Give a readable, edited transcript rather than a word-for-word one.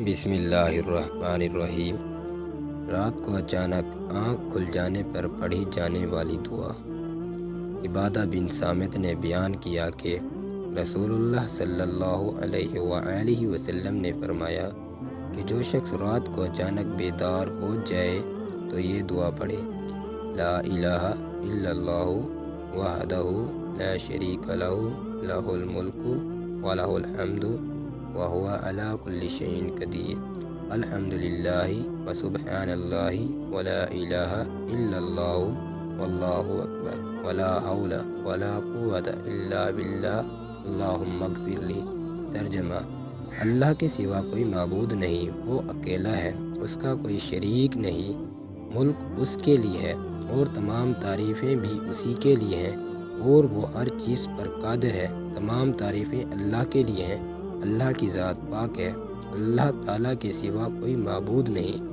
بسم اللہ الرحمن الرحیم۔ رات کو اچانک آنکھ کھل جانے پر پڑھی جانے والی دعا۔ عبادہ بن صامت نے بیان کیا کہ رسول اللہ صلی اللہ علیہ وآلہ وسلم نے فرمایا کہ جو شخص رات کو اچانک بیدار ہو جائے تو یہ دعا پڑھے: لا الہ الا اللہ وحدہ لا شریک لہ لہ الملک ولہ الحمد وہو علی کل شیء قدیر، الحمد للہ وسبحان اللہ ولا الہ الا اللہ واللہ اکبر ولا حول ولا قوة الا باللہ اللہم اغفر لی۔ ترجمہ: اللہ کے سوا کوئی معبود نہیں، وہ اکیلا ہے، اس کا کوئی شریک نہیں، ملک اس کے لیے ہے اور تمام تعریفیں بھی اسی کے لیے ہیں، اور وہ ہر چیز پر قادر ہے۔ تمام تعریفیں اللہ کے لیے ہیں، اللہ کی ذات پاک ہے، اللہ تعالیٰ کے سوا کوئی معبود نہیں۔